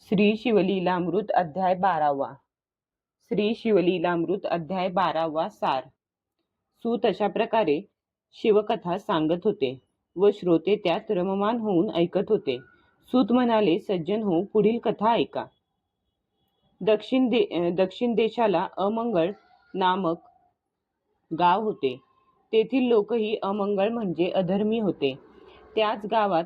श्री शिवलीलामृत अध्याय 12वा. श्री शिवलीलामृत अध्याय 12वा सार. सूत अशा प्रकारे शिवकथा सांगत होते व श्रोते त्यात रममान होऊन ऐकत होते. सूत म्हणाले, सज्जन हो, पुढील कथा ऐका. दक्षिण देशाला अमंगळ नामक गाव होते. तेथील लोकही अमंगळ म्हणजे अधर्मी होते. त्याच गावात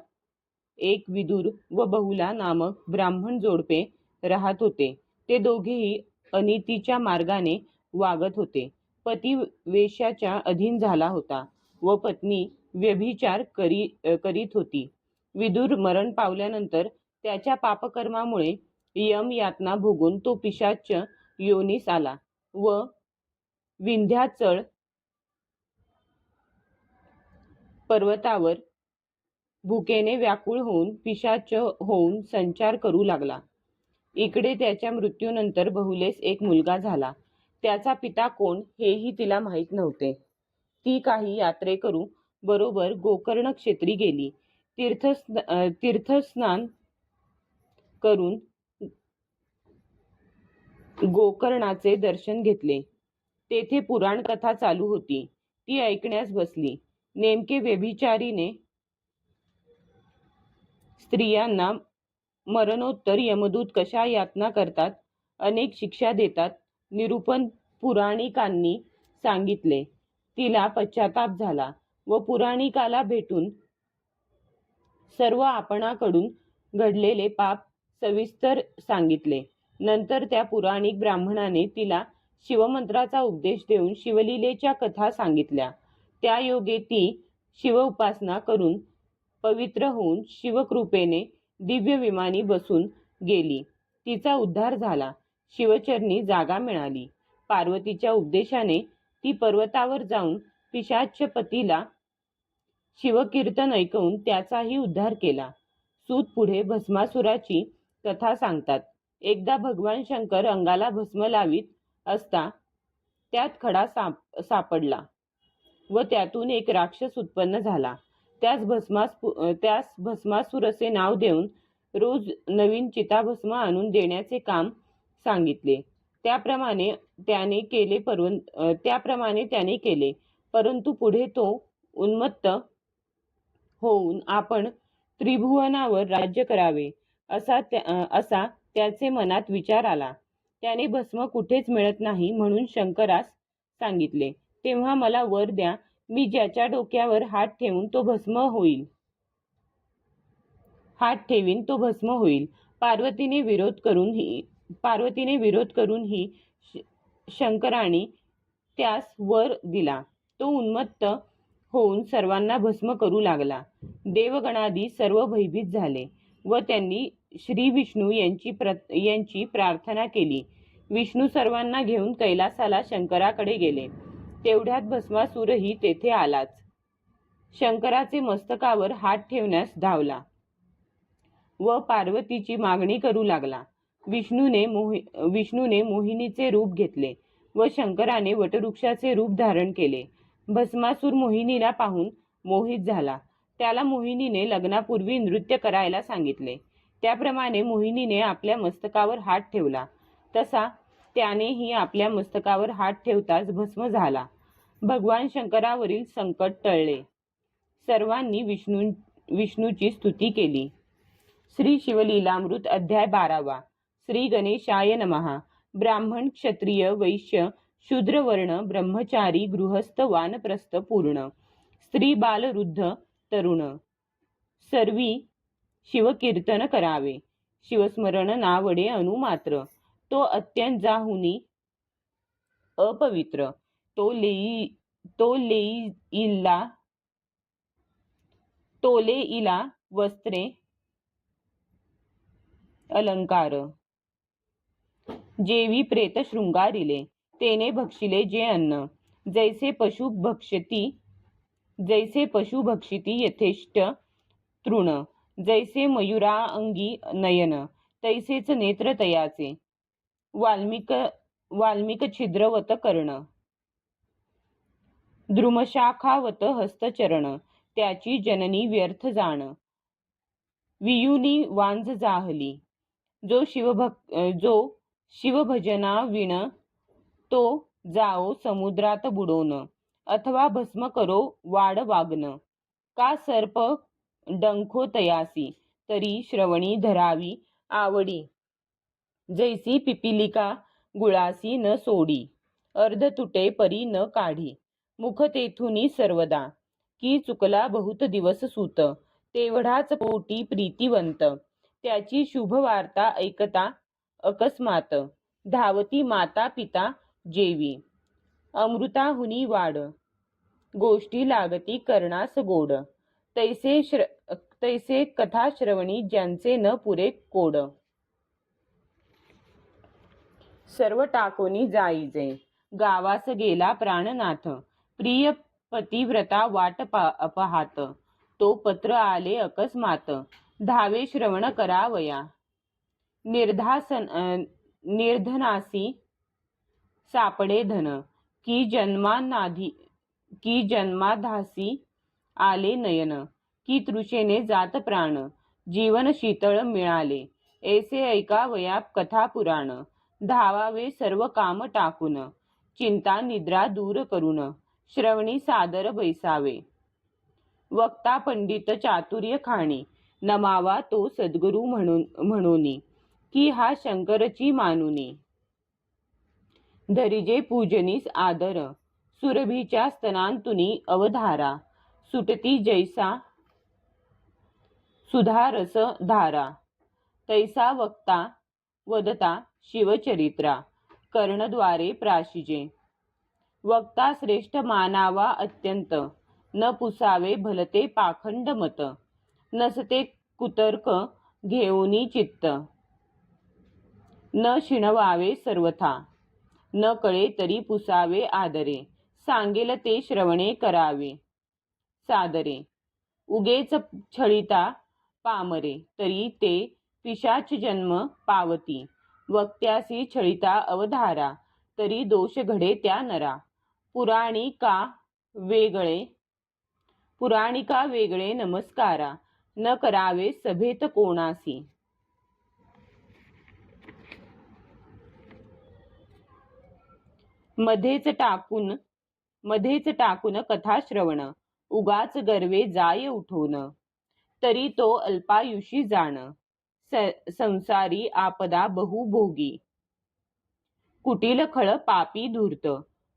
एक विदुर व बहुला नामक ब्राह्मण जोडपे राहत होते. ते दोघेही अनितीच्या मार्गाने वागत होते. पती वेश्याच्या अधीन झाला होता व पत्नी व्यभिचार करीत होती. विदुर मरण पावल्यानंतर त्याच्या पापकर्मामुळे यम यातना भोगून तो पिशाच योनीस आला व विंध्याचळ पर्वतावर भुकेने व्याकुळ होऊन पिशाच होऊन संचार करू लागला. इकडे त्याच्या मृत्यूनंतर बहुलेस एक मुलगा झाला. त्याचा पिता कोण हेही तिला माहीत नव्हते. ती काही यात्रेकरू बरोबर गोकर्ण क्षेत्री गेली. तीर्थस्नान करून गोकर्णाचे दर्शन घेतले. तेथे पुराण कथा चालू होती. ती ऐकण्यास बसली. नेमके व्यभिचारीने स्त्रियांना मरणोत्तर यमदूत कशा यातना करतात, अनेक शिक्षा देतात, निरूपण पुराणिकांनी सांगितले. तिला पश्चाताप झाला व पुराणिकाला भेटून सर्व आपणाकडून घडलेले पाप सविस्तर सांगितले. नंतर त्या पुराणिक ब्राह्मणाने तिला शिवमंत्राचा उपदेश देऊन शिवलीलेच्या कथा सांगितल्या. त्या योगे ती शिव उपासना करून पवित्र होऊन शिवकृपेने दिव्य विमानी बसून गेली. तिचा उद्धार झाला. शिवचरणी जागा मिळाली. पार्वतीच्या उपदेशाने ती पर्वतावर जाऊन पिशाच्य पतीला शिवकीर्तन ऐकवून त्याचाही उद्धार केला. सूत पुढे भस्मासुराची कथा सांगतात. एकदा भगवान शंकर अंगाला भस्म लावीत असता त्यात खडा सापडला व त्यातून एक राक्षस उत्पन्न झाला. त्यास भस्मासुर असे नाव देऊन रोज नवीन चिताभस्म आणून देण्याचे काम सांगितले. त्याप्रमाणे त्याने केले. परंतु पुढे तो उन्मत्त होऊन आपण त्रिभुवनावर राज्य करावे असा त्याचे मनात विचार आला. त्याने भस्म कुठेच मिळत नाही म्हणून शंकरास सांगितले. तेव्हा मला वर द्या, मी ज्याच्या डोक्यावर हात ठेवीन तो भस्म होईल. पार्वतीने विरोध करूनही शंकराने त्यास वर दिला. तो उन्मत्त होऊन सर्वांना भस्म करू लागला. देवगणादी सर्व भयभीत झाले व त्यांनी श्री विष्णू यांची प्रार्थना केली. विष्णू सर्वांना घेऊन कैलासाला शंकराकडे गेले. तेवढ्यात भस्मासुरही तेथे आलाच. शंकराचे मस्तकावर हात ठेवण्यास धावला व पार्वतीची मागणी करू लागला. विष्णूने मोहिनीचे रूप घेतले व शंकराने वटवृक्षाचे रूप धारण केले. भस्मासूर मोहिनीला पाहून मोहित झाला. त्याला मोहिनीने लग्नापूर्वी नृत्य करायला सांगितले. त्याप्रमाणे मोहिनीने आपल्या मस्तकावर हात ठेवला. तसा त्यानेही आपल्या मस्तकावर हात ठेवताच भस्म झाला. भगवान शंकरावरील संकट टळले. सर्वांनी विष्णूची स्तुती केली. श्री शिवलीलामृत अध्याय 12वा. श्री गणेशाय नमः. ब्राह्मण, क्षत्रिय, वैश्य, शूद्र वर्ण, ब्रह्मचारी, गृहस्थ, वानप्रस्थ, पूर्ण, स्त्री, बाल, वृद्ध, तरुण सर्वी शिवकीर्तन करावे. शिवस्मरण नावडे अनुमात्र. तो अत्यंत जाहुनी अपवित्र. तोलेईला वस्त्रे अलंकार. जेवी प्रेत शृंगारिले, तेने भक्षिले जे अन्न. जैसे पशु भक्षिती यथेष्ट तृण. जैसे मयुरा अंगी नयन, तैसेच नेत्र तयाचे. वाल्मिक छिद्रवत कर्ण, द्रुमशाखावत हस्तचरण. त्याची जननी व्यर्थ जाण, वियुनी वांझ जाहली. जो शिवभजना विण तो जाओ समुद्रात बुडवून, अथवा भस्म करो वाड वागन. का सर्प डंखो तयासी, तरी श्रवणी धरावी आवडी. जैसी पिपिलिका गुळासी न सोडी, अर्ध तुटे परी न काढी. मुख तेथुनी सर्वदा, की चुकला बहुत दिवस सूत. तेवढाच पोटी प्रीतिवंत, त्याची शुभ वार्ता ऐकता अकस्मात. धावती माता पिता जेवी, अमृताहुनी वाड. गोष्टी लागती करणास गोड, तैसे कथा श्रवणी ज्यांचे न पुरे कोड. सर्व टाकोनी जाईजे, गावास गेला प्राणनाथ. प्रिय पतिव्रता वाट पाहात, तो पत्र आले अकस्मात. धावे श्रवण करावया, निर्धनासी सापडे धन. की जन्माधासी आले नयन. की तृषेने जात प्राण, जीवन शीतळ मिळाले. ऐसे ऐकावया कथा पुराण. धावावे सर्व काम टाकून, चिंता निद्रा दूर करून. श्रवणी सादर बैसावे, वक्ता पंडित चातुर्य खाणी. नमावा तो सद्गुरु म्हणूनी, की हा शंकरची मानुनी. धरिजे पूजनीस आदर, सुरभीच्या स्तनांतुनी अवधारा. सुटती जैसा सुधारस धारा, तैसा वक्ता वदता शिवचरित्रा. कर्णद्वारे प्राशिजे, वक्ता श्रेष्ठ मानावा अत्यंत. न पुसावे भलते पाखंड मत, नसते कुतर्क घेऊनी चित्त. न शिणवावे सर्वथा, न कळे तरी पुसावे आदरे. सांगेल ते श्रवणे करावे सादरे. उगेच छळिता पामरे, तरी ते पिशाच जन्म पावती. वक्त्यासी छळिता अवधारा, तरी दोष घडे त्या नरा. पुराणिका वेगळे नमस्कारा, न करावे सभेत कोणासी. मध्येच टाकून कथा श्रवण, उगाच गर्वे जाय उठून. तरी तो अल्पायुषी जाण, संसारी आपदा बहुभोगी. कुटील खळ पापी धूर्त,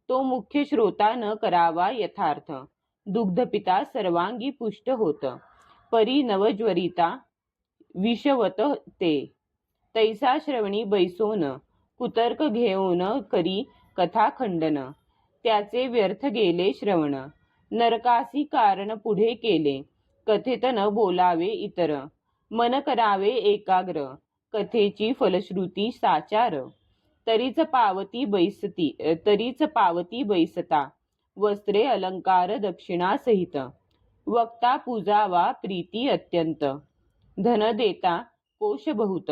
तो मुख्य श्रोता न करावा यथार्थ. दुग्धपिता सर्वांगी पुष्ट होत, परी नवज्वरिता विषवत ते. तैसा श्रवणी बैसोन, कुतर्क घेऊन करी कथा खंडन. त्याचे व्यर्थ गेले श्रवण, नरकासी कारण पुढे केले. कथेत न बोलावे इतर, मन करावे एकाग्र. कथेची फलश्रुती साचार, तरीच पावती बैसता. वस्त्रे अलंकार दक्षिणा सहित, वक्ता पूजावा प्रीती अत्यंत. धन देता कोश बहुत,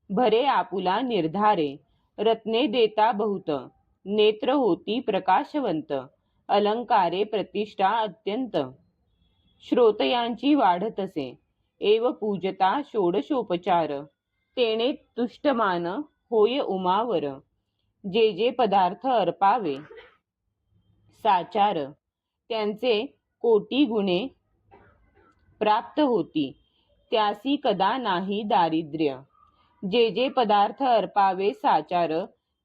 भरे आपुला निर्धारे. रत्ने देता बहुत, नेत्र होती प्रकाशवंत. अलंकारे प्रतिष्ठा अत्यंत, श्रोतयांची वाढतसे. एव पूजता षोडशोपचार, तेने तुष्टमान होय उमावर. जे जे पदार्थ अर्पावे साचार, त्यांचे कोटी गुणे प्राप्त होती. त्यासी कदा नाही दारिद्र्य. जे जे पदार्थ अर्पावे साचार,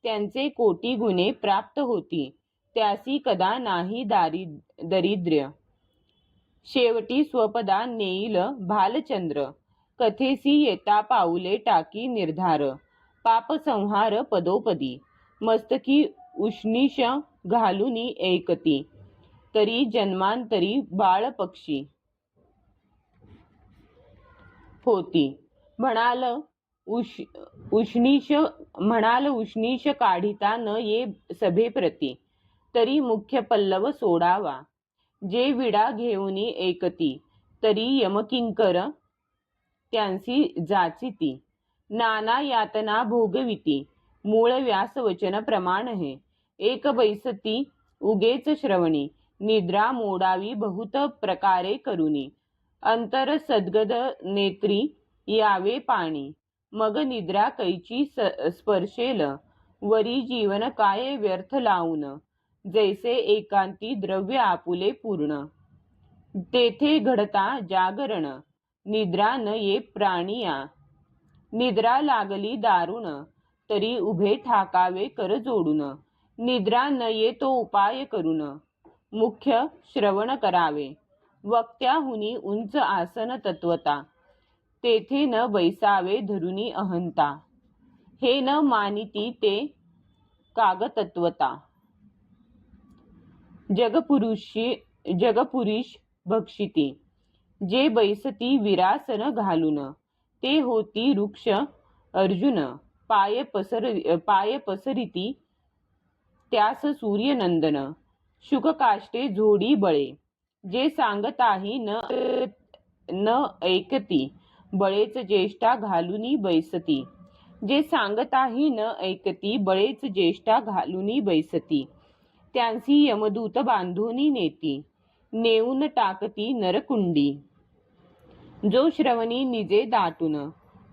त्यांचे कोटी गुणे प्राप्त होती. त्यासी कदा नाही दारिद्र्य. शेवटी स्वपदा नेईल भालचंद्र, कथेसी येता पाऊले टाकी निर्धार. पापसंहार पदोपदी, मस्तकी उष्णीश घालुनी ऐकती. तरी जन्मांतरी बाळ पक्षी होती. म्हणाल उष्णीश काढिता न ये सभेप्रती. तरी मुख्य पल्लव सोडावा, जे विडा घेऊनी ऐकती. तरी यमकिंकर त्यांसी जाचिती. नाना यातना भोगविती, मूळ व्यासवचन प्रमाण हे. एक बैसती उगेच श्रवणी, निद्रा मोडावी बहुत प्रकारे करुनी. अंतर सद्गद नेत्री यावे पाणी, मग निद्रा कैची स्पर्शेल, वरी जीवन काय व्यर्थ लावून, जैसे एकांती द्रव्य आपुले पूर्ण. तेथे घडता जागरण, निद्रा न ये प्राणिया. निद्रा लागली दारुण, तरी उभे ठाकावे कर जोडून. निद्रा न ये तो उपाय करून, मुख्य श्रवण करावे. वक्त्याहुनी उंच आसन तत्वता, तेथे न बैसावे धरुनी अहंता. हे न मानिती ते कागतत्वता. जगपुरुष भक्षिती, जे बैसती विरासन घालून. ते होती वृक्ष अर्जुन, पाय पसरिती त्यास सूर्यनंदन. शुककाष्टे झोडी बळे, जे सांगताही न ऐकती, बळेच ज्येष्ठा घालुनी बैसती. जे सांगताही न ऐकती, बळेच ज्येष्ठा घालुनी बैसती. त्यांसी यमदूत बांधूनी नेती, नेऊन टाकती नरकुंडी. जो श्रवणी निजे दाटून,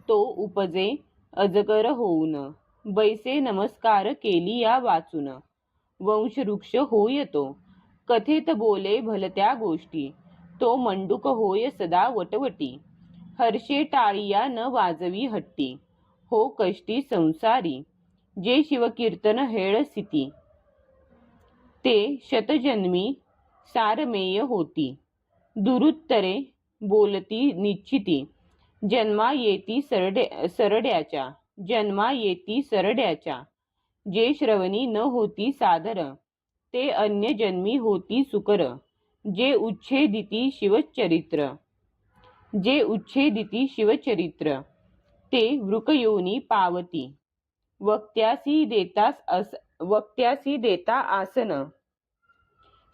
तो उपजे अजगर होऊन. बैसे नमस्कार केली या वाचून, वंशवृक्ष होय तो. कथेत बोले भलत्या गोष्टी, तो मंडूक होय सदा वटवटी. हर्षे टाळिया न वाजवी हट्टी, हो कष्टी संसारी. जे शिवकीर्तन हेळसिती, ते शतजन्मी सारमेय होती. दुरुत्तरे बोलती निश्चिती, जन्मा येती सरड्याच्या. जे श्रवणी न होती सादर, ते अन्य जन्मी होती सुकर. जे उच्छेदिती शिवचरित्र, ते वृकयोनी पावती. वक्त्यासी देता आसन,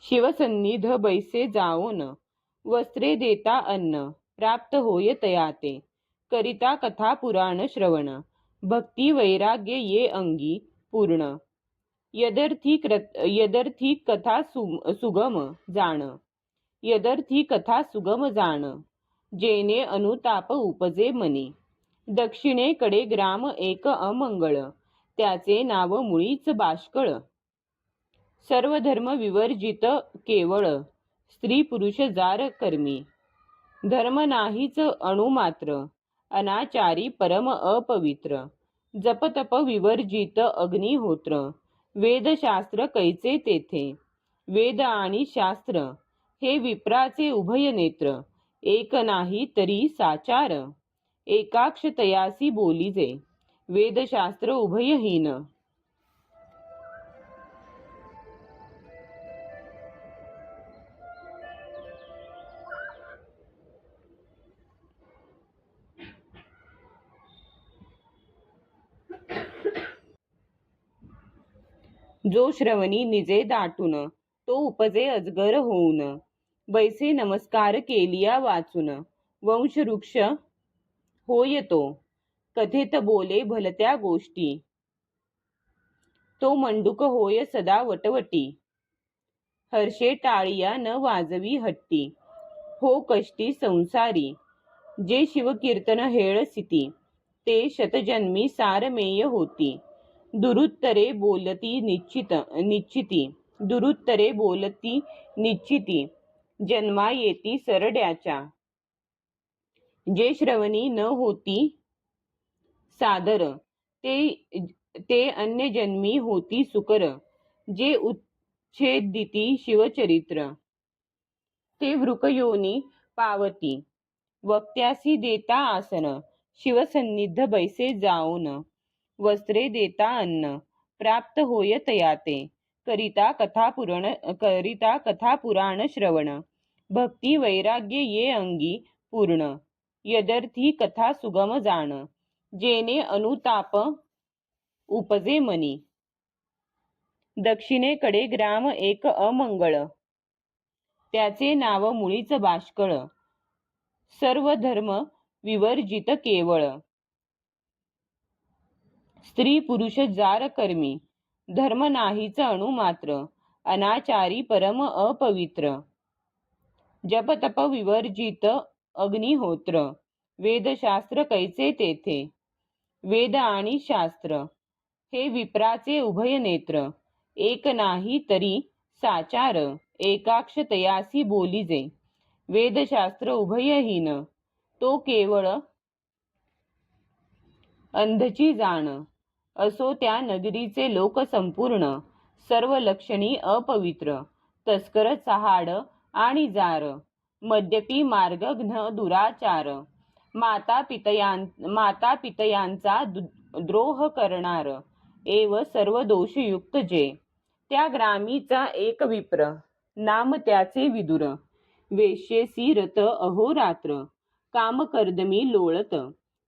शिवसन्निध बैसे जाओन. वस्त्रे देता अन्न, प्राप्त होय तयाते. करिता कथा पुराण श्रवण, भक्ती वैराग्य ये अंगी पूर्ण. यदर्थी कथा सुगम जाण, जेने अनुताप उपजे मनी. दक्षिणेकडे ग्राम एक अमंगळ, त्याचे नाव मुळीच बाष्कळ. सर्व धर्म विवर्जित केवळ, स्त्री पुरुष जार कर्मी. धर्म नाहीच अणुमात्र, अनाचारी परम अपवित्र. जपतप विवर्जित अग्निहोत्र, वेदशास्त्र कैचे तेथे. वेद आणि शास्त्र हे विप्राचे उभय नेत्र. एक नाही तरी साचार, एकाक्ष तयासी बोलिजे. वेदशास्त्र उभयहीन. जो श्रवणी निजे दाटून, तो उपजे अजगर होऊन. बैसे नमस्कार केलिया वाचून, वंशवृक्ष होय तो. कथेत बोले भलत्या गोष्टी, तो मंडूक होय सदा वटवटी. हर्षे टाळिया न वाजवी हट्टी, हो कष्टी संसारी. जे शिवकीर्तन हेळसिती, ते शतजन्मी सारमेय होती. दुरुत्तरे बोलती निश्चिती, जन्मा येती सरड्याच्या. जे श्रवणी न होती सादर, ते अन्य जन्मी होती सुकर. जे उच्छेदिती शिवचरित्र, ते वृकयोनी पावती. वक्त्यासी देता आसन, शिवसन्निध बैसे जाऊन. वस्त्रे देता अन्न, प्राप्त होय तयाते. करिता कथा पुराण श्रवण, भक्ती वैराग्य ये अंगी पूर्ण. यदर्थी कथा सुगम जाण, जेने अनुताप उपजे मनी. दक्षिणेकडे ग्राम एक अमंगळ, त्याचे नाव मुळीच बाष्कळ. सर्व धर्म विवर्जित केवळ, स्त्री पुरुष जार कर्मी. धर्म नाहीच अणुमात्र, अनाचारी परम अपवित्र. जपतप विवर्जित अग्निहोत्र, वेदशास्त्र कैचे तेथे. वेद आणि शास्त्र हे विप्राचे उभय नेत्र, एक नाही तरी साचार, एकाक्ष तयासी बोलिजे. वेदशास्त्र उभयहीन, तो केवळ अंधची जाण. असो त्या नगरीचे लोक संपूर्ण, सर्व लक्षणी अपवित्र, तस्कर चहाड आणि जार, मद्यपी मार्गघ्न दुराचार, माता पितयांचा द्रोह करणार, एव सर्व दोषयुक्त जे. त्या ग्रामीचा एक विप्र, नाम त्याचे विदुर, वेश्येसी रत अहोरात्र, कामकर्दमी लोळत,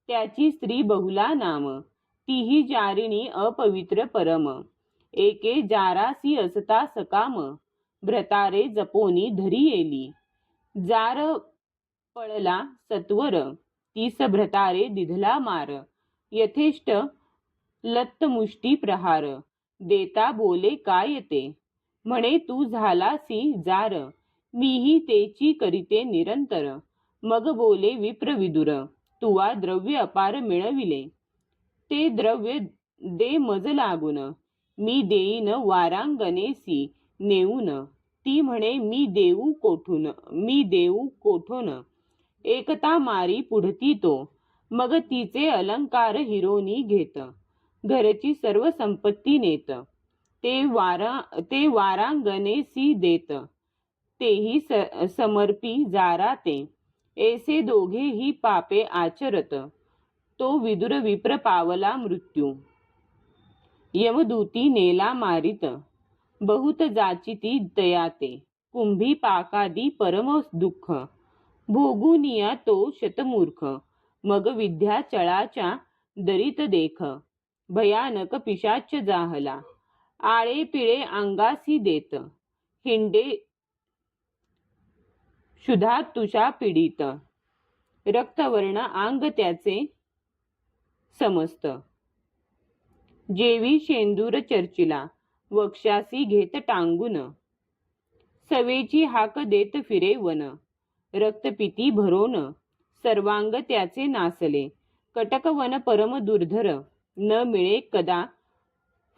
त्याची स्त्री बहुला नाम, तीही जारिणी अपवित्र परम. एके जारासी असता सकाम, भ्रतारे जपोनी धरी येली, जार पळला सत्वर, तीस भ्रतारे दिधला मार, यथेष्ट लत्त मुष्टी प्रहार, देता बोले काय ते, म्हणे तू झालासी जार, मीही तेची करीते निरंतर. मग बोले विप्र विदुर, तुवा द्रव्य अपार मिळविले, ते द्रव्य दे मज लागून, मी देईन वारांगणेसी नेऊन. ती म्हणे मी देऊ कोठून, एकता मारी पुढती तो, मग तिचे अलंकार हिरोनी घेत, घरची सर्व संपत्ती नेत, ते वारांगणेसी देत, तेही समर्पी जारा ते. ऐसे दोघेही पापे आचरत, तो विदुर विप्र पावला मृत्यू, यमदूती नेला मारित, बहुत जाचिती दयाते, कुंभी पाकादी परम दुःख, भोगुनिया तो शतमूर्ख, मग विद्या चळाच्या दरीत देख, भयानक पिशाच जाहला, आळे पिळे अंगासी देत, हिंडे क्षुधा तुषा पीडित, रक्तवर्ण अंग त्याचे समस्त, जेवी शेंदूर चर्चिला, वक्षासी घेत टांगून, सवेची हाक देत फिरे वन, रक्तपिती भरोन, सर्वांग त्याचे नासले, कटकवन परम दुर्धर, न मिळे कदा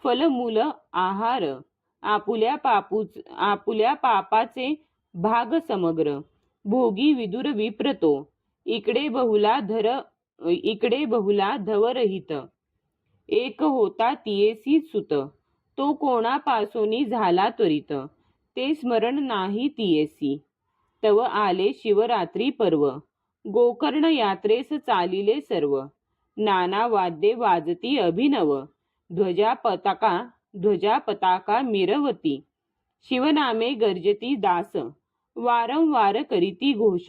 फलमूल आहार, आपुल्या पापाचे भाग समग्र, भोगी विदुर विप्रतो, इकडे बहुला धवरहित, एक होता तियेसी सुत, तो कोणापासोनी झाला त्वरित, ते स्मरण नाही तियेसी. तव आले शिवरात्री पर्व, गोकर्ण यात्रेस चालिले सर्व, नाना वाद्ये वाजती अभिनव, ध्वजा पताका मिरवती, शिवनामे गर्जती दास, वारंवार करीती घोष,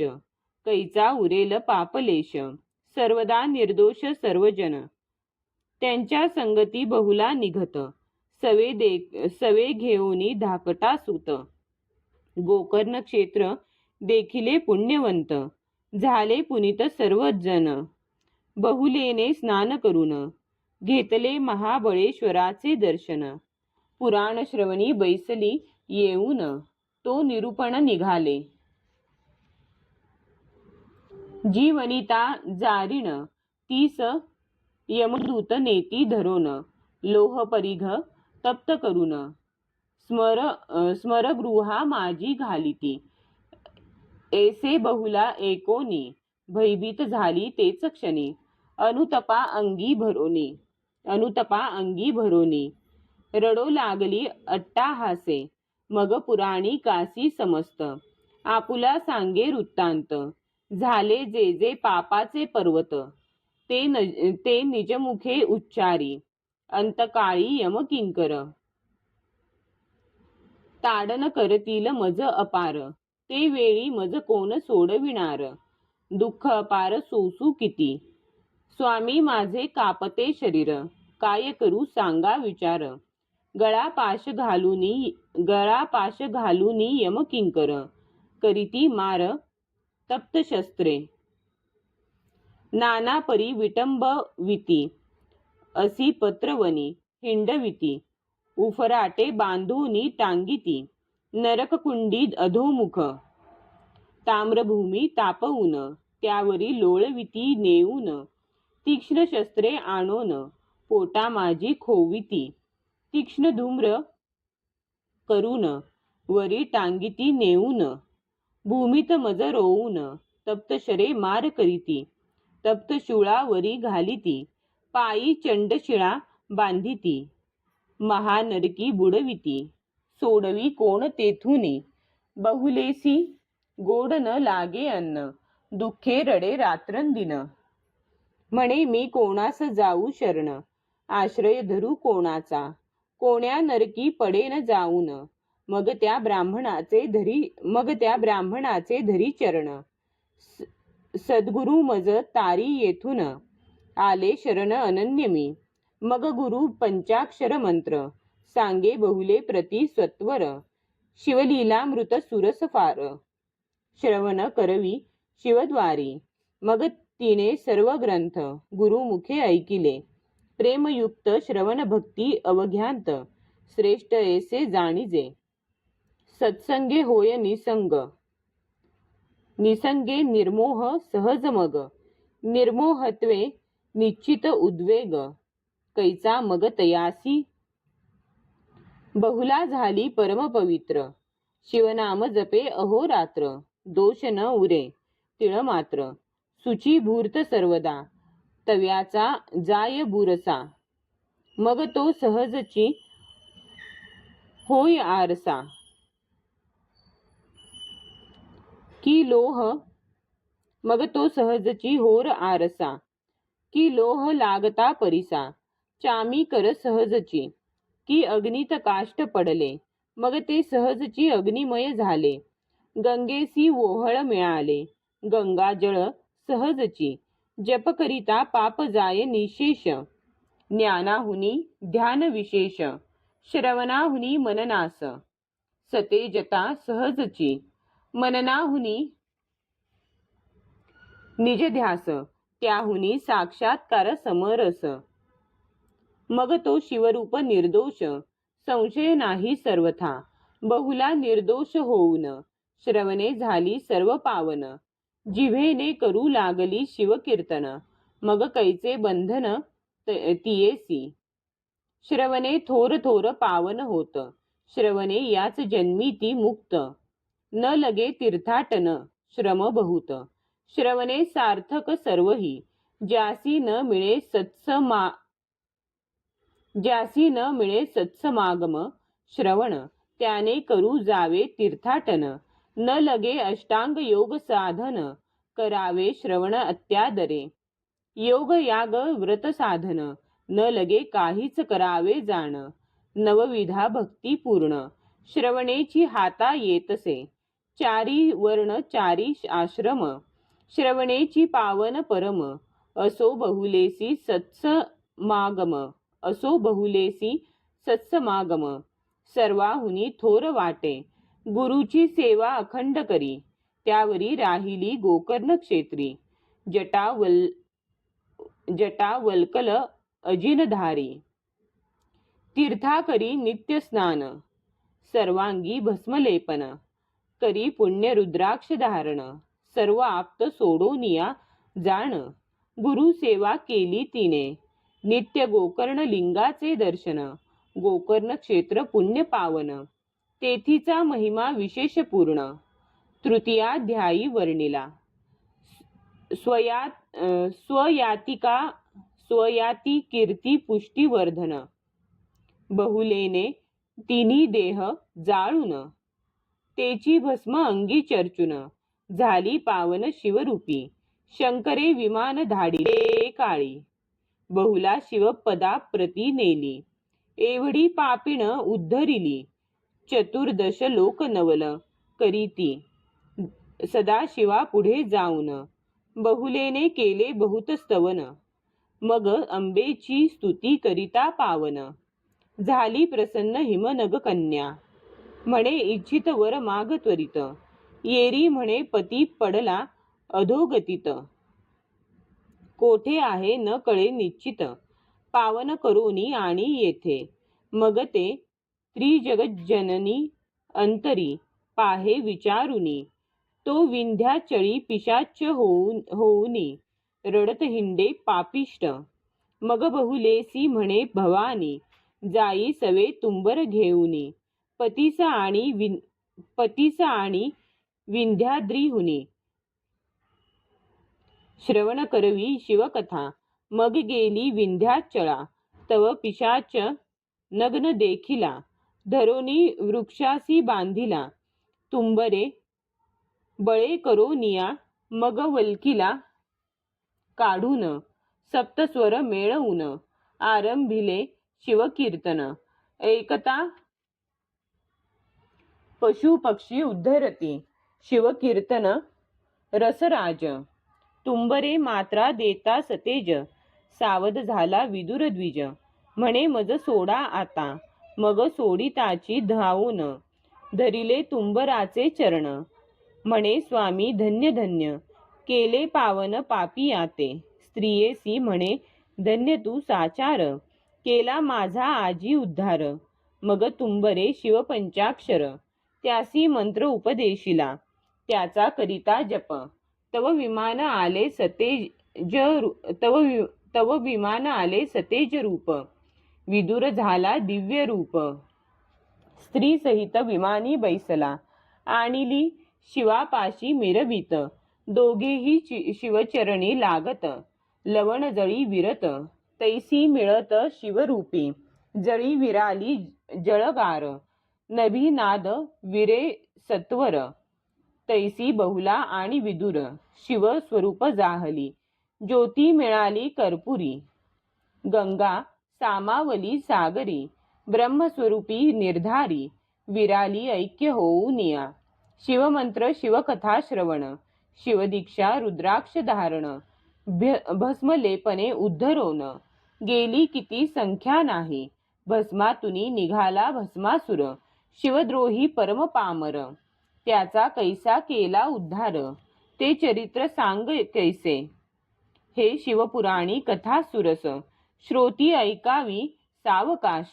कैचा उरेल पापलेश, सर्वदा निर्दोष सर्वजन, त्यांच्या संगती बहुला निघत, सवे घेऊनी धाकटा सुत, गोकर्ण क्षेत्र देखिले पुण्यवंत, झाले पुनीत सर्वजन, बहुलेने स्नान करून, घेतले महाबळेश्वराचे दर्शन, पुराण श्रवणी बैसली येऊन, तो निरूपण निघाले. जी वनिता जारीण, तीस यमदूत नेती धरून, लोह परिघ तप्त करून, स्मरगृहा माझी घालिती, ऐसे बहुला एकोनी, भयभीत झाली तेच क्षणी, अनुतपा अंगी भरोनी, रडो लागली अट्टाहासे, मग पुराणी कासी समस्त, आपुला सांगे वृत्तांत, झाले जे जे पापाचे पर्वत, ते निजमुखे उच्चारी, अंतकाळी यमकिंकर, ताडन करतील मज अपार, ते वेळी मज कोण सोडविणार, दुःख अपार सोसू किती, स्वामी माझे कापते शरीर, काय करू सांगा विचार, गळा पाश घालूनी यमकिंकर, करीती मार तप्त शस्त्रे, नाना परी विटंबविती, असी पत्रवनी हिंडविती, उफराटे बांधूनी टांगिती, नरककुंडी अधोमुख, ताम्रभूमी तापवून, त्यावरी लोळविती नेऊन, तीक्ष्ण शस्त्रे आणोन पोटा माझी खोविती, तीक्ष्ण धूम्र करून वरी टांगिती नेऊन, भूमीत मज रोवून तप्त शरे मार करीती, तप्त शूळा वरी घालिती, पायी चंडशिळा बांधिती, महानरकी बुडविती, सोडवी कोण तेथुनी, बहुलेसी गोड न लागे अन्न, दुःखे रडे रात्रंदिन, म्हणे मी कोणास जाऊ शरण, आश्रय धरू कोणाचा, कोण्या नरकी पडेन जाऊन, मग त्या ब्राह्मणाचे धरी चरण, सद्गुरु मज तारी येथून, आले शरण अनन्य मी, मग गुरु पंचाक्षर मंत्र, सांगे बहुले प्रति स्वत्वर, शिवलीलामृत सुरस फार, श्रवण करवी शिवद्वारी, मग तिने सर्व ग्रंथ गुरुमुखे ऐकिले, प्रेमयुक्त श्रवण भक्ती अवघ्यांत, श्रेष्ठ ऐसे जाणीजे, सत्संगे होय निसंग, निसंगे निर्मोह सहज मग, निर्मोहत्वे निश्चित उद्वेग, कैचा मग तयासी बहुला झाली परम पवित्र, शिवनाम जपे अहोरात्र, दोष न उरे तिळ मात्र, सुची भूर्त सर्वदा, तव्याचा जाय बुरसा, मग तो सहजची होय आरसा, की लोह मग तो सहजची होर आरसा, की लोह लागता परिसा, चामी कर सहजची, की अग्नीत काष्ट पडले, मग ते सहजची अग्निमय झाले, गंगेसी ओहळ मिळाले, गंगाजळ सहजची, जप करिता पाप जाय निशेष, ज्ञानाहुनी ध्यान विशेष, श्रवणाहुनी मननास, सतेजता सहजची, मननाहुनी निजध्यास, त्याहुनी साक्षात्कार समरस, मग तो शिवरूप निर्दोष, संशय नाही सर्वथा, बहुला निर्दोष होऊन, श्रवणे झाली सर्व पावन, जिव्हेने करू लागली शिवकीर्तन, मग कैचे बंधन तियेसी, श्रवणे थोर थोर पावन होत, श्रवणे याच जन्मी ती मुक्त, न लगे तीर्थाटन श्रम बहुत, श्रवणे सार्थक सर्वही, ज्यासी न मिळे सत्समागम, श्रवण त्याने करू जावे तीर्थाटन, न लगे अष्टांग योग साधन, करावे श्रवण अत्यादरे, योग याग व्रत साधन, न लगे काहीच करावे जाण, नवविधा भक्ती पूर्ण, श्रवणेची हाता येतसे, चारी वर्ण चारी आश्रम, श्रवणेची पावन परम, असो बहुलेसी सत्समागम, असो बहुलेसी सत्समागम, सर्वाहुनी थोर वाटे, गुरुची सेवा अखंड करी, त्यावरी राहिली गोकर्ण क्षेत्री, जटा वल्कल अजिनधारी, तीर्था करी नित्य स्नान, सर्वांगी भस्मलेपन, करी पुण्य रुद्राक्ष धारण, सर्व आप्त सोडोनिया जाण, गुरु सेवा केली तिने, नित्य गोकर्ण लिंगाचे दर्शन, गोकर्ण क्षेत्र पुण्य पावन, तेथीचा महिमा विशेष पूर्ण, तृतीयाध्यायी वर्णिला, स्वयाती कीर्ती पुष्टीवर्धन, बहुलेने तिन्ही देह जाळून, तेची भस्म अंगी चर्चून, झाली पावन शिवरूपी, शंकरे विमान धाडिले काळी, बहुला शिवपदा प्रती नेली, एवढी पापिण उद्धरिली, चतुर्दश लोक नवल करीती, सदाशिवा पुढे जाऊन, बहुलेने केले बहुत स्तवन, मग अंबेची स्तुती करिता पावन, झाली प्रसन्न हिमनग कन्या, म्हणे इच्छित वर माग त्वरित, येरी म्हणे पती पडला अधोगतीत, कोठे आहे न कळे निश्चित, पावन करोनी आणि येथे, मग ते त्रिजगज्जननी अंतरी, पाहे विचारुनी, तो विंध्याचळी पिशाच होऊनी, रडत हिंडे पापिष्ट. मग बहुलेसी म्हणे भवानी, जाई सवे तुंबर घेऊनी. पतीस आणि विंध्याद्रीहुनी. श्रवण करवी शिवकथा, मग गेली विंध्याचळा. तव पिशाच नग्न देखिला, धरोनी वृक्षासी बांधिला. तुंबरे बळे करोनिया, मग वल्किला काढून. सप्तस्वर मेळवून, आरंभिले शिवकीर्तन. ऐकता पशु पक्षी उद्धरती, शिवकीर्तन रसराज. तुंबरे मात्रा देता सतेज, सावध झाला विदुर द्विज. म्हणे मज सोडा आता, मग सोडिताची धावून. धरिले तुंबराचे चरण, म्हणे स्वामी धन्य धन्य. केले पावन पापी आते, स्त्रियेसी म्हणे धन्य तू साचार. केला माझा आजी उद्धार, मग तुंबरे शिवपंचाक्षर. त्यासी मंत्र उपदेशिला, त्याचा करिता जप. तव विमान आले सतेज रूप, विदुर झाला दिव्य रूप. स्त्री सहित विमानी बैसला, आणिली शिवापाशी मिरवित. दोघेही शिवचरणी लागत, लवण जळी विरत. तैसी मिळत शिवरूपी, जळी विराली जळगार. नभीनाद विरे सत्वर, तैसी बहुला आणि विदुर. शिव स्वरूप जाहली, ज्योती मिळाली कर्पुरी. गंगा सामावली सागरी, ब्रह्मस्वरूपी निर्धारी. विराली ऐक्य होऊनिया, शिवमंत्र शिवकथा श्रवण. शिवदीक्षा रुद्राक्ष धारण, भस्मलेपने उद्धरोन. गेली किती संख्या नाही, भस्मातुनी निघाला भस्मासुर. शिवद्रोही परम पामर, त्याचा कैसा केला उद्धार. ते चरित्र सांग कैसे, हे शिवपुराणी कथा सुरस. श्रोती ऐकावी सावकाश,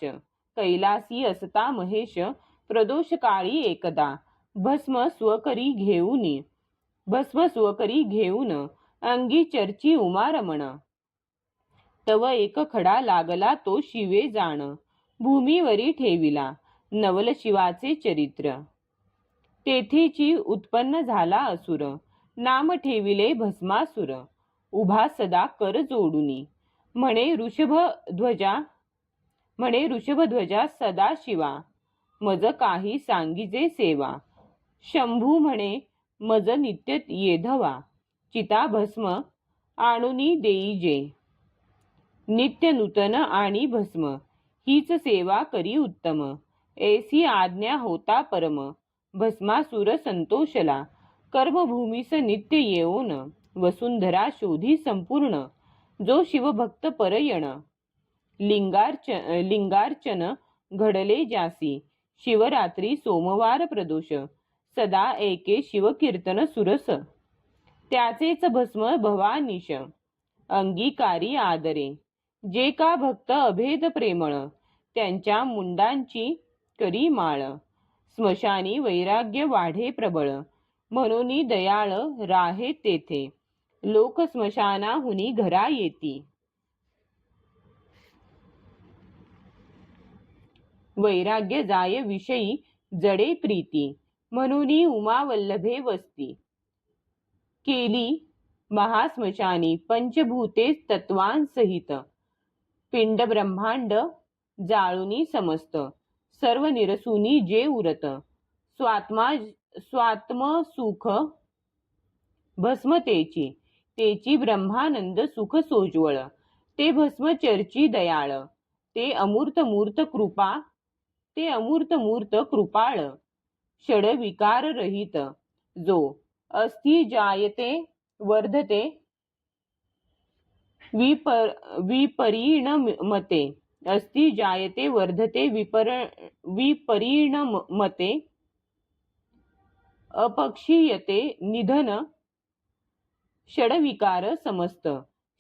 कैलासी असता महेश. प्रदोष काळी एकदा, भस्म स्वकरी घेऊन. अंगी चर्ची उमारमण. तव एक खडा लागला तो शिवे जाण, भूमीवरी ठेविला नवल शिवाचे चरित्र. तेथेची उत्पन्न झाला असुर, नाम ठेविले भस्मासुर. उभा सदा कर जोडुनी, म्हणे ऋषभध्वजा सदा शिवा. मज काही सांगिजे सेवा, शंभू म्हणे मज नित्य येधवा. चिता भस्म आणुनी देईजे, नित्य नूतन आणि भस्म. हीच सेवा करी उत्तम, ऐसी आज्ञा होता परम. भस्मासुर संतोषला, कर्मभूमीस नित्य येऊन. वसुंधरा शोधी संपूर्ण, जो शिवभक्त परयण. लिंगार्चन घडले जासी, शिवरात्री सोमवार प्रदोष. सदा ऐके शिवकीर्तन सुरस, त्याचेच भस्म भवानीश. अंगीकारी आदरे, जे का भक्त अभेद प्रेमळ. त्यांच्या मुंडांची करी माळ, स्मशानी वैराग्य वाढे प्रबळ. म्हणून दयाळ राहे तेथे, लोक स्मशानाहुनी घरा येती. वैराग्य जाय विषयी जडे प्रीती, म्हणून उमावल्लभे वस्ती. केली महास्मशानी पंचभूते तत्वांसहित. पिंड ब्रह्मांड जाळुनी समस्त, सर्व निरसुनी जे उरत. स्वात्म सुख भस्म तेची ब्रह्मानंद सुख सोज्वळ. ते भस्म चर्ची दयाळ, ते अमूर्त मूर्त कृपाळ. षड विकार रहित, जो अस्थि जायते वर्धते विपरिणमते. अस्थि जायते वर्धते विपरिणमते. अपक्षीयते निधन षडविकार समस्त.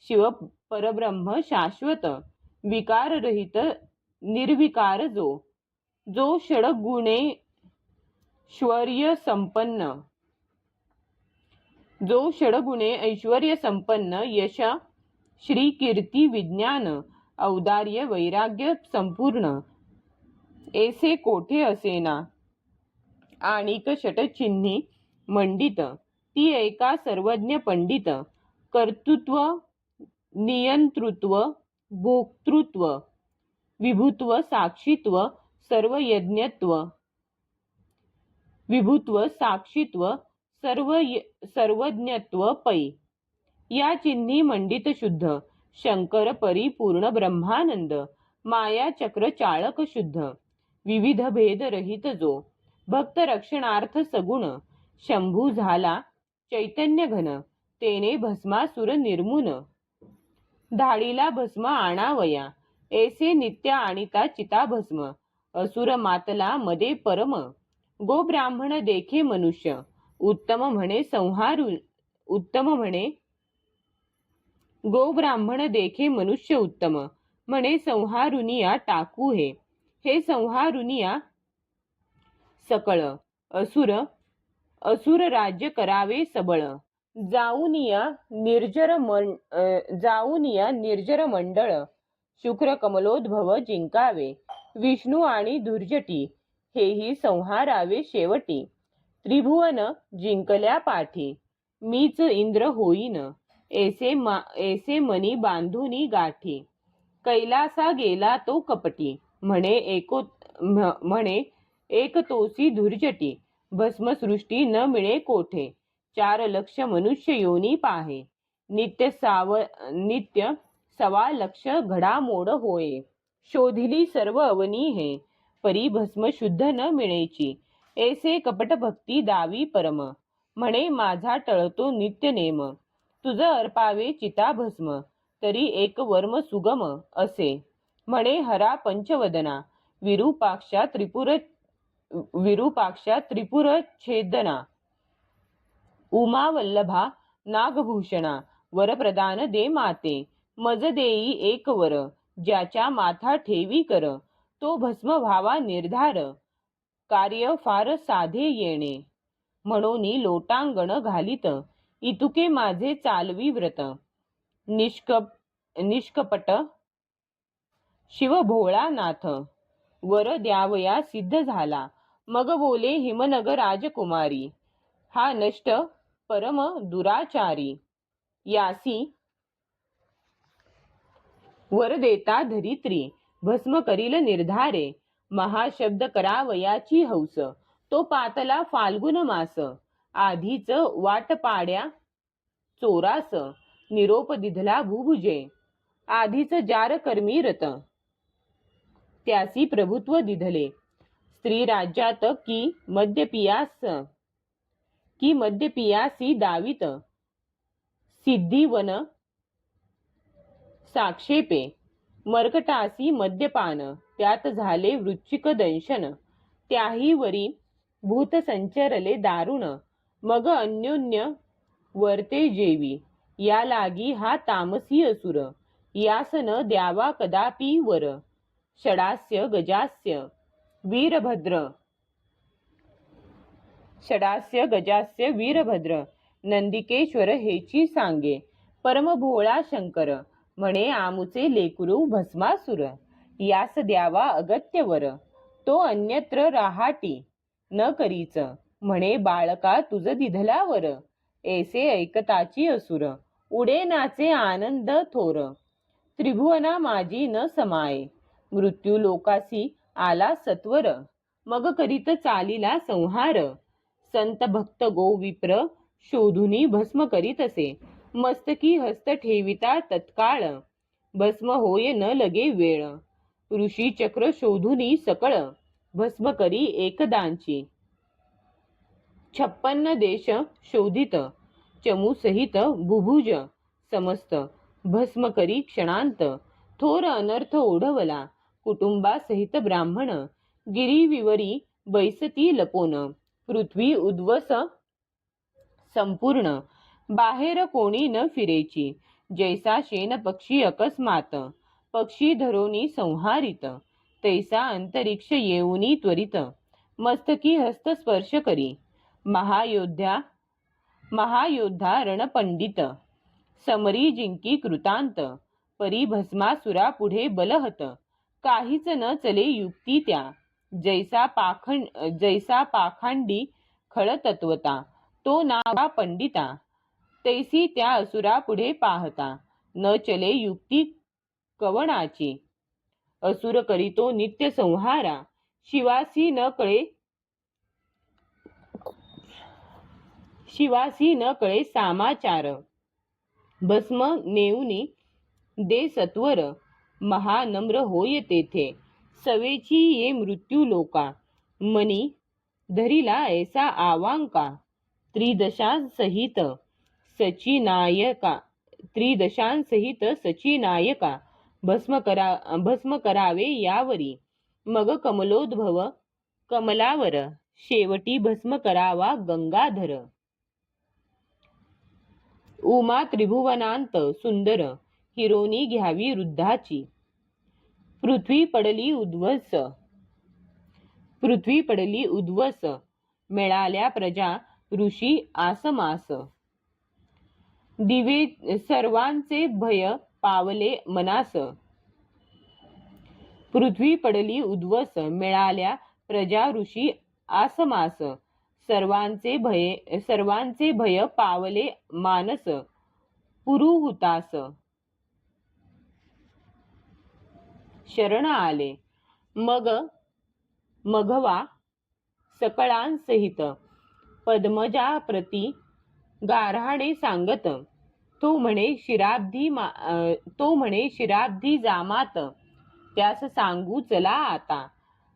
शिव परब्रह्म शाश्वत, विकार रहित निर्विकार. जो षडगुणेश्वर्य संपन्न, जो षडगुणे ऐश्वर्य संपन्न, यश, श्री, कीर्ती, विज्ञान, औदार्य, वैराग्य संपूर्ण, ऐसे कोठे असेना. आणिक षटचिन्ही मंडित, ती एका सर्वज्ञ पंडित. कर्तृत्व, नियंतृत्व, भोक्तृत्व, विभुत्व, साक्षीत्व, सर्वयज्ञत्व, विभुत्व, साक्षीत्व, सर्वज्ञत्व पै. या चिन्ही मंडित शुद्ध, शंकर परिपूर्ण ब्रह्मानंद, माया चक्र चाळक शुद्ध, विविध भेद रहित जो, भक्त रक्षणार्थ सगुण, शंभू झाला चैतन्य घन, तेने भस्मासुर निर्मून. धाडीला भस्म आणावया, ऐसे नित्य आणिता चिता भस्म, असुर मातला मदे परम. गो ब्राह्मण देखे मनुष्य, उत्तम म्हणे गो ब्राह्मण देखे मनुष्य उत्तम, म्हणे संहारुनिया टाकू हे. हे संहारुनिया सकळ, असुर राज्य करावे सबळ. जाऊनिया निर्जर मंडळ, शुक्र कमलोद्भव जिंकावे. विष्णू आणि दुर्जटी, हेही संहारावे शेवटी. त्रिभुवन जिंकल्या पाठी, मीच इंद्र होईन, ऐसे मनी बांधुनी गाठी. कैलासा गेला तो कपटी, म्हणे एक तोसी दुर्जटी. भस्मसृष्टी न मिळे कोठे, 4 लक्ष मनुष्य योनी पाहे. नित्य 1.25 लक्ष घडामोड होय. शोधिली सर्व अवनी हे, परी भस्म शुद्ध न मिळेची. ऐसे कपट भक्ती दावी परम, म्हणे माझा टळतो नित्य नेम. तुझ अर्पावे चिता भस्म, तरी एक वर्म सुगम असे. म्हणे हरा पंचवदना, विरूपाक्षा त्रिपुर छेदना. उमा वल्लभा नागभूषणा, वरप्रदान दे माते. मज देई एक वर, ज्याच्या माथा ठेवी कर. तो भस्म व्हावा निर्धार, कार्य फार साधे येणे. म्हणोनी लोटांगण घालित, इतुके माझे चालवी व्रत. निष्कपट शिव भोळा नाथ, वर द्यावया सिद्ध झाला. मग बोले हिमनग राजकुमारी, हा नष्ट परम दुराचारी. यासी वर देता धरित्री, भस्म करील निर्धारे. महाशब्द करावयाची हौस, तो पातला फाल्गुन मास. आधीच वाट पाड्या चोरास, निरोप दिधला भुभुजे. आधीच जार कर्मी रत, त्यासी प्रभुत्व दिधले. स्त्री राज्यात की मद्यपियासी दावित. सिद्धिवन साक्षेपे, मर्कटासी मद्यपान. त्यात झाले वृश्चिक दंशन, त्याही वरी भूत संचरले दारुण. मग अन्योन्य वर्ते जेवी, या लागी हा तामसी असुर. यास न द्यावा कदापि वर, षडास्य गजास्य वीरभद्र. नंदिकेश्वर हेची सांगे, परम भोळा शंकर. म्हणे आमुचे लेकुरू भस्मासुर. यास द्यावा अगत्य वर, तो अन्यत्र राहाटी न करीच. म्हणे बाळका तुझ दिधलावर, ऐसे ऐकताची असुर. उडे नाचे आनंद थोर, त्रिभुवना माझी न समाये. मृत्यू लोकासी आला सत्वर, मग करीत चालिला संहार. संत भक्त गो विप्र, शोधुनी भस्म करीत असे. मस्तकी हस्त ठेविता तत्काळ, भस्म होय न लगे वेळ. ऋषी चक्र शोधुनी सकळ, भस्म करी एकदांची. 56 देश शोधित, चमू सहित भुभुज समस्त. भस्म करी क्षणांत, थोर अनर्थ ओढवला. कुटुंबा सहित ब्राह्मण, गिरीविवरी बैसती लपोन. पृथ्वी उद्वस संपूर्ण, बाहेर कोणी न फिरेची. जैसा शेन पक्षी अकस्मात, पक्षी धरोनी संहारित. तैसा अंतरिक्ष येऊनी त्वरित, मस्तकी हस्त स्पर्श करी. महायोद्धा महायोद्धा रणपंडित, समरी जिंकी कृतांत, परी भस्मासुरा पुढे बलहत, काहीच न चले युक्ती त्या, जैसा पाखंडी खळतत्वता, तो नावा पंडिता, तैसी त्या असुरा पुढे पाहता, न चले युक्ती कवणाची, असुर करीतो नित्य संहारा, शिवासी न कळे सामाचार, भस्म नेऊनी दे सत्वर, महानम्र होय तेथे, सवेची ये मृत्यू लोका, मनी धरिला ऐसा आवांका, त्रिदशांसहित सचिनायका, भस्म करावे यावरी, मग कमलोद्भव कमलावर, शेवटी भस्म करावा गंगाधर. उमा त्रिभुवनांत सुंदर, हिरोनी घ्यावी रुद्धाची, पृथ्वी पडली उद्वस, मिळाल्या प्रजा ऋषी आसमास, दिवे सर्वांचे भय पावले मनास, पृथ्वी पडली उद्वस, मिळाल्या प्रजा ऋषी आसमास, सर्वांचे भय पावले मानस, पुरुहुतास शरण आले, मघवा सकळांसहित, पद्मजाप्रती गाऱ्हाणे सांगत, तो म्हणे शिराब्धी जामात, त्यास सांगू चला आता,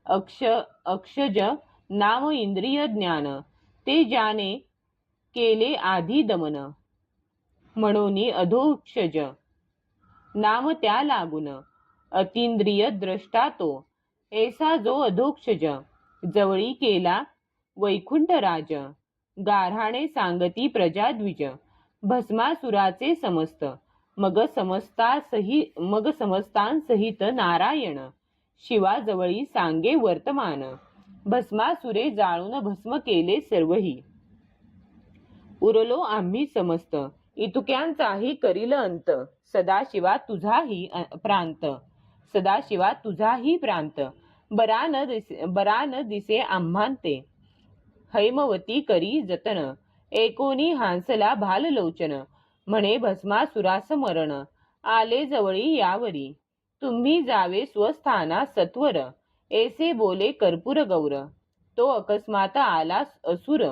अक्षज नाम इंद्रिय ज्ञान, ते ज्याने केले आधी दमन, म्हणून अधोक्षज नाम त्या लागून, अतींद्रिय द्रष्टा तो, ऐसा जो अधोक्षज, जवळी केला वैकुंठ राज, गाऱ्हाणे सांगती प्रजाद्विज, भस्मासुराचे समस्त, मग समस्तांसहित नारायण, शिवाजवळी सांगे वर्तमान, भस्मासुरे जाळून भस्म केले सर्वही, उरलो आम्ही समस्त, इतुक्यांचाही करील अंत, सदाशिवा तुझाही प्रांत, बरा न दिसे आम्हांते, हैमवती करी जतन, एकोणी हांसला भाललोचन, म्हणे भस्मासुरास मरण, आले जवळी यावरी, तुम्ही जावे स्वस्थाना सत्वर, ऐसे बोले कर्पूर गौर, तो अकस्मात आला असुर,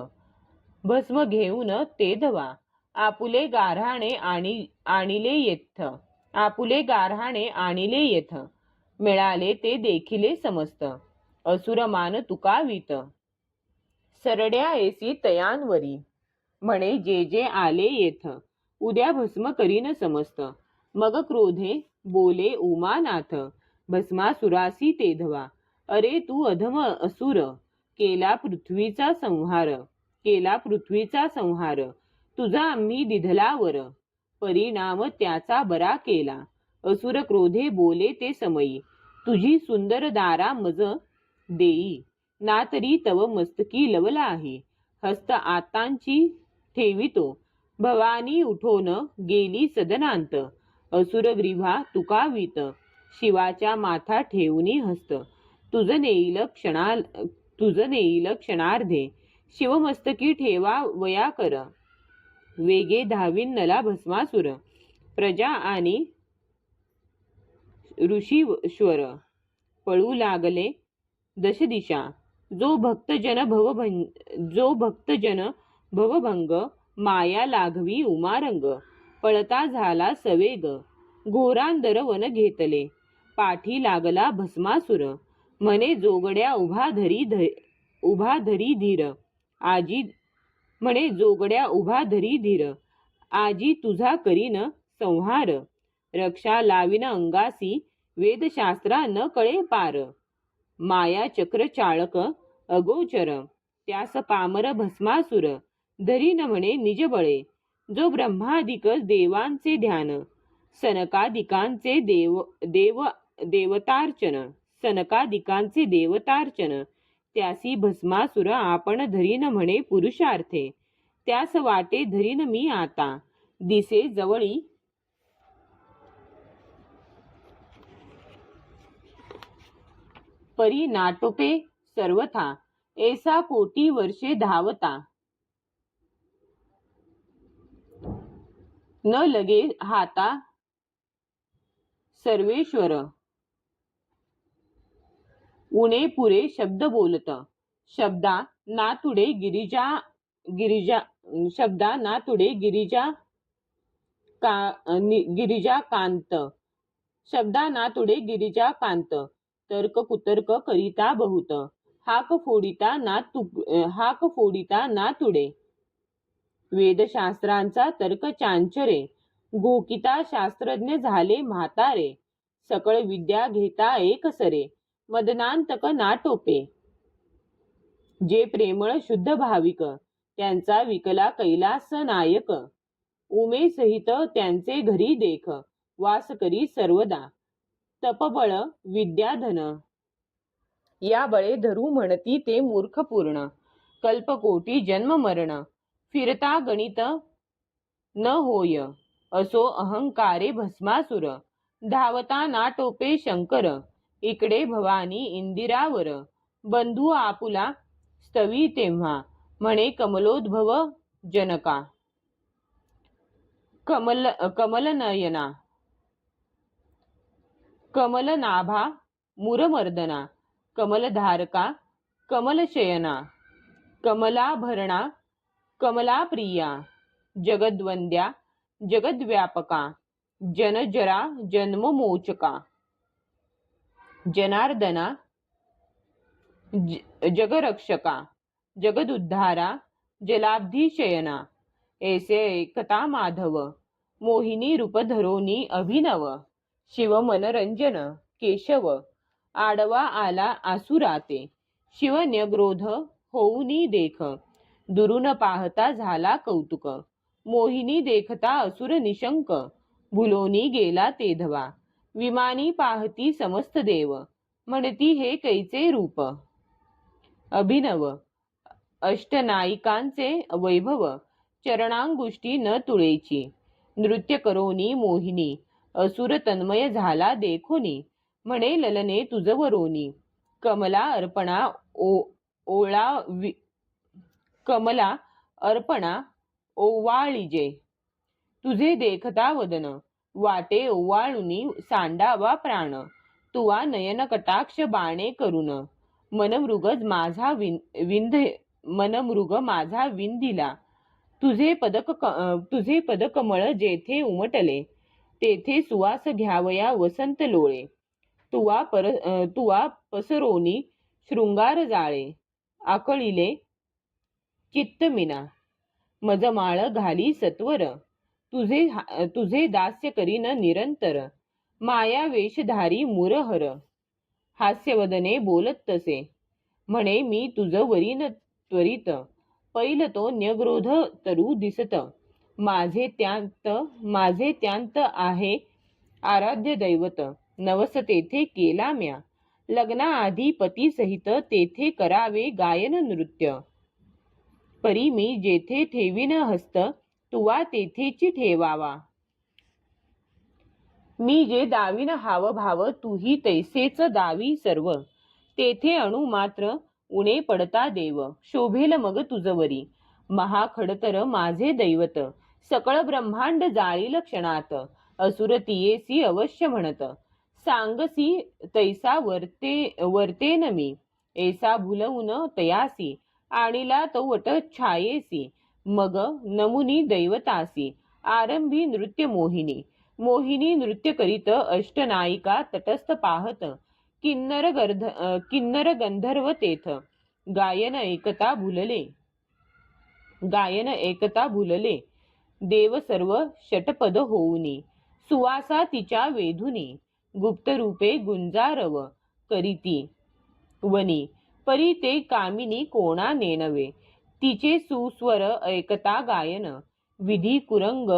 भस्म घेऊन ते धवा, आपुले गाऱ्हाणे आणिले येथ, मिळाले ते देखिले समस्त, असुरमान तुकावीत, सरड्या ऐसी तयांवरी, म्हणे जे आले येथ, उद्या भस्म करीन समस्त, मग क्रोधे बोले उमानाथ, भस्मासुरासी ते धवा, अरे तू अधम असुर, केला पृथ्वीचा संहार, तुझा आम्ही दिधलावर, परिणाम त्याचा बरा केला, असुर क्रोधे बोले ते समयी, तुझी सुंदर दारा मज देई, ना तरी तव मस्तकी लवला आहे, हस्त आतांची ठेवितो, भवानी उठोन गेली सदनांत, असुरग्रीवा तुकावीत, शिवाच्या माथा ठेवूनी हस्त, तुझ नेईल क्षणार्धे, शिवमस्तकी ठेवा वया कर, वेगे धावीन नला भस्मासुर, प्रजा आणि ऋषीश्वर पळू लागले दशदिशा, जो भक्तजन भवभंग, माया लाघवी उमारंग, पळता झाला सवेग, घोरांदर वन घेतले, पाठी लागला भस्मासुर, म्हणे जोगड्या उभा धरी धीर, आजी तुझा करीन संहार, रक्षा लावीन अंगासी, वेदशास्त्रा न कळे पार, माया चक्र चाळक अगोचर, त्यास पामर भस्मासुर, धरीन म्हणे निजबळे, जो ब्रह्मादिक देवांचे ध्यान, सनकादिकांचे देवतार्चन, त्यासी भस्मासुर आपण धरीन म्हणे पुरुषार्थे, त्यास वाटे धरीन मी आता, दिसे जवळी परी नाटोपे सर्वथा, ऐसा कोटी वर्षे धावता, न लगे हाता सर्वेश्वर, उणे पुरे शब्द बोलत, शब्दा नातुडे गिरिजा गिरिजा शब्दा नातुडे गिरिजा गिरिजा कांत, शब्दा नातुडे गिरिजा कांत, तर्क कुतर्क करिता बहुत, हाक फोडिता नातुडे, वेदशास्त्रांचा तर्क चांचरे, घोकिता शास्त्रज्ञ झाले म्हातारे, सकळ विद्या घेता एक सरे, मदनांतक नाटोपे. जे प्रेमळ शुद्ध भाविक, त्यांचा विकला कैलास नायक, उमे सहित त्यांचे घरी देख, वास करी सर्वदा, तपबळ विद्याधन, या बळे धरू म्हणती ते मूर्ख पूर्ण, कल्पकोटी जन्म मरण, फिरता गणित न होय, असो अहंकारे भस्मासुर, धावता नाटोपे शंकर, इकडे भवानी इंदिरावर, बंधू आपुला स्तवी तेव्हा, म्हणे कमलोद्भव जनका, कमलनयना, कमलनाभा मुरमर्दना, कमलधारका, कमलशयना, कमलाभरणा, कमलाप्रिया, जगद्वंद्या, जगद्व्यापका, जनजरा जन्ममोचका, जनार्दना, जगरक्षका, जगदुद्धारा, जलाब्धिशयना, ऐसे एकता माधव, मोहिनी रूप धरोनी अभिनव, शिव मनरंजन केशव, आडवा आला आसुराते, शिव न्यग्रोध होऊनी देख, दुरून पाहता झाला कौतुक, मोहिनी देखता असुर निशंक, भुलोनी गेला तेधवा, विमानी पाहती समस्त देव, म्हणती हे कैचे रूप, अभिनव अष्टनायिकांचे वैभव, चरणांगुष्टी न तुळेची, नृत्य करोनी मोहिनी, असुर तन्मय झाला देखोनी, म्हणे ललने तुझवरोनी, कमला अर्पणा कमला अर्पणा ओवाळिजे, तुझे देखता वदन, वाटे ओवाळुनी सांडावा प्राण, तुवा नयन कटाक्ष बाणे करून, मनमृग माझा विंधिला, तुझे पदकमळ जेथे उमटले, तेथे सुवास घ्यावया वसंत लोळे, तुवा पसरोनी शृंगार जाळे, आकळिले चित्तमिना, मजमाळ घाली सत्वर, तुझे दास्य करीन निरंतर, माया वेशधारी मुरहर, हास्यवदने बोलत तसे, म्हणे मी तुझ वरीन त्वरित, पैल तो न्यग्रोध तरू दिसत, माझे त्यांत आहे आराध्य दैवत, नवस तेथे केला म्या, लग्नाआधी पती सहित तेथे करावे गायन नृत्य, परी मी जेथे ठेवीन हस्त, तुवा तेथेची ठेवावा, मी जे दावीन हावभाव, तुही तैसेच दावी सर्व, तेथे अणु मात्र उणे पडता देव, शोभेल मग तुझवरी, महाखडतर माझे दैवत, सकळ ब्रह्मांड जाळील क्षणात, असुर तियेसी अवश्य म्हणत, सांगसी तैसा वर्तेन मी, ऐसा भुलवून तयासी, आणिला तो वट छायेसी, मग नमुनी दैवतासी, आरंभी नृत्य मोहिनी नृत्य करीत, अष्टनायिका तटस्थ पाहत, किन्नर गंधर्व तेथ, गायन एकता भुलले, देव सर्व षटपद होऊनी, सुवासा तिच्या वेधुनी, गुप्त रूपे गुंजारव करीती वनी, परी ते कामिनी कोणा नेनवे, तिचे सुस्वर ऐकता गायन, विधी कुरंग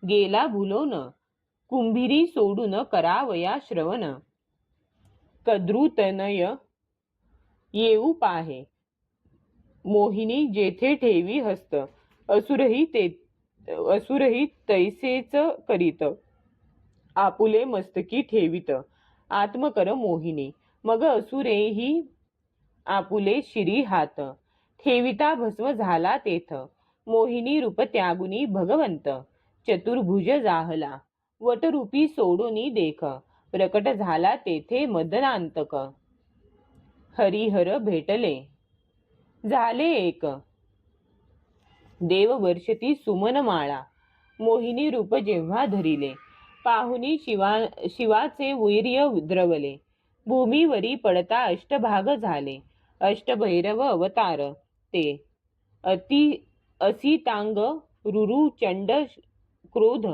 गेला भुलोन, कुंभिरी सोडून करावया श्रवण, कद्रुतनय येऊ पाहे, मोहिनी जेथे ठेवी हस्त, असुरही तैसेच करीत, आपुले मस्तकी ठेवीत, आत्मकर मोहिनी. मग असुरेही आपुले शिरी हात, ठेविता भस्म झाला तेथ, मोहिनी रूप त्यागुनी भगवंत, चतुर्भुज जाहला, वटरूपी सोडूनी देख, प्रकट झाला तेथे मदनांतक, हरिहर भेटले झाले एक, देव वर्षती सुमन माळा, मोहिनी रूप जेव्हा धरिले, पाहुनी शिवाचे वीर्य द्रवले, भूमीवरी पडता अष्टभाग झाले, अष्टभैरव अवतार ते, असितांग रुरु चंड क्रोध,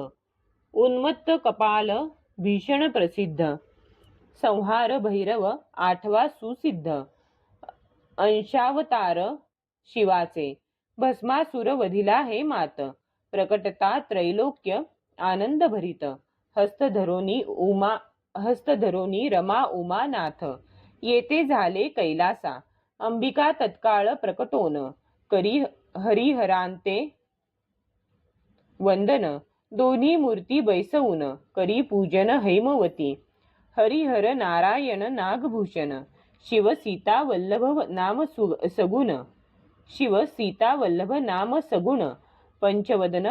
उन्मत्त कपाल भीषण प्रसिद्ध, संहार भैरव आठवा सुसिद्ध, अंशावतार शिवाचे, भस्मासुर वधिला हे मात, प्रकटता त्रैलोक्य आनंद भरित, हस्तधरोनी रमा उमानाथ, येते झाले कैलासा, अंबिका तत्काळ प्रकटोन, करी हरिहरांते वंदन, दोन्ही मूर्ती बैसवून, करी पूजन हैमवती, हरिहर नारायण नागभूषण, शिव सीता वल्लभ नाम सगुण, शिव सीता वल्लभ नाम सगुण, पंचवदन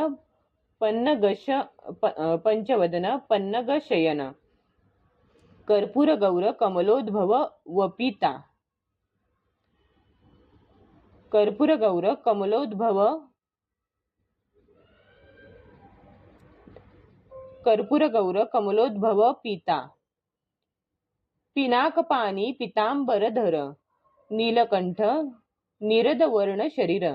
पन्नग शयन, कर्पूर गौर कमलोद्भव वपिता, कर्पूर गौर कमलोद्भव पिता, पिनाकपाणी पितांबरधर, नीलकंठ निरदवर्ण शरीर,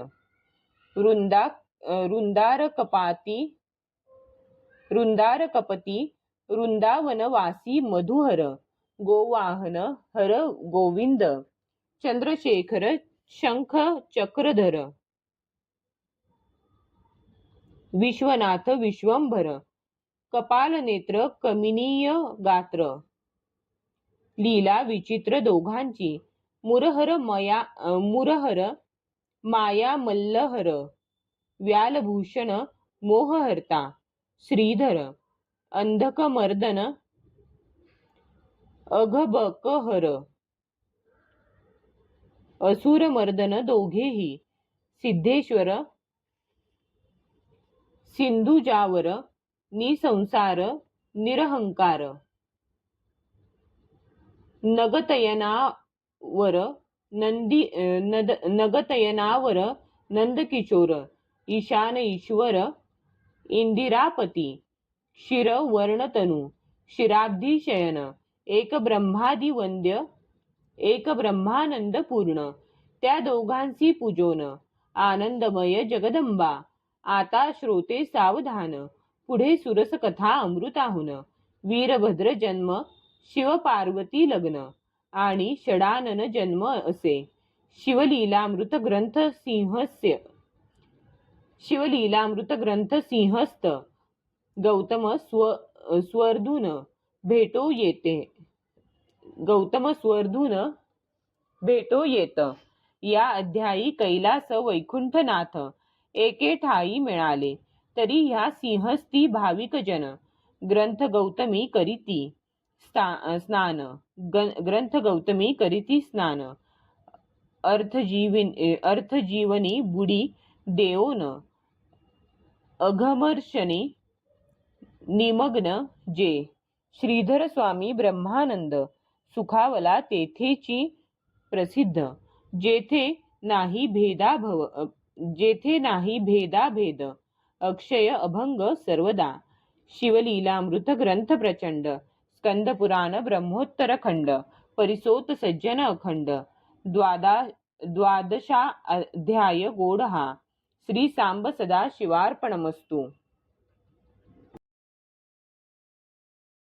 रुंदारकपती वृंदावनवासी मधुहर, गोवाहन हर गोविंद, चंद्रशेखर शंख चक्रधर, विश्वनाथ विश्वंभर, कपालनेत्र कमिनीय गात्र, लीला विचित्र दोघांची, मुरहर माया मल्लहर, व्यालभूषण मोहहर्ता, श्रीधर अंधकमर्दन अघबकहर, असुरमर्दन दोघेही, सिद्धेश्वर सिंधुजावर, निसंसार निरहंकार, नगतयनावर नंदकिशोर, ईशान ईश्वर इंदिरापती, शिर वर्णतनु शिराब्धी शयन, एक ब्रह्मादि वंद्य एक ब्रह्मानंद पूर्ण, त्या दोघांसी पूजोन, आनंदमय जगदंबा, आता श्रोते सावधान, पुढे सुरस कथा अमृताहुन, वीरभद्र जन्म शिव पार्वती लग्न, आणि षडानन जन्म असे, शिवलीलामृत ग्रंथ सिंहस्थ, गौतम स्वर्धून भेटो येत, या अध्यायी कैलास वैकुंठनाथ एके ठाई मिळाले, तरी ह्या सिंहस्थी भाविक जन, ग्रंथ गौतमी करीती स्नान, अर्थजीवनी बुडी देऊन, अघमर्षणी निमग्न जे, श्रीधर स्वामी ब्रह्मानंद, सुखावला तेथेची प्रसिद्ध, जेथे नाही भेदाभेद, अक्षय अभंग सर्वदा, शिवलीलामृत ग्रंथ प्रचंड, स्कंद पुराण ब्रह्मोत्तर खंड, परिसोत सज्जन अखंड, द्वादशा अध्याय गोड हा, श्री सांब सदा शिवार्पणमस्तु.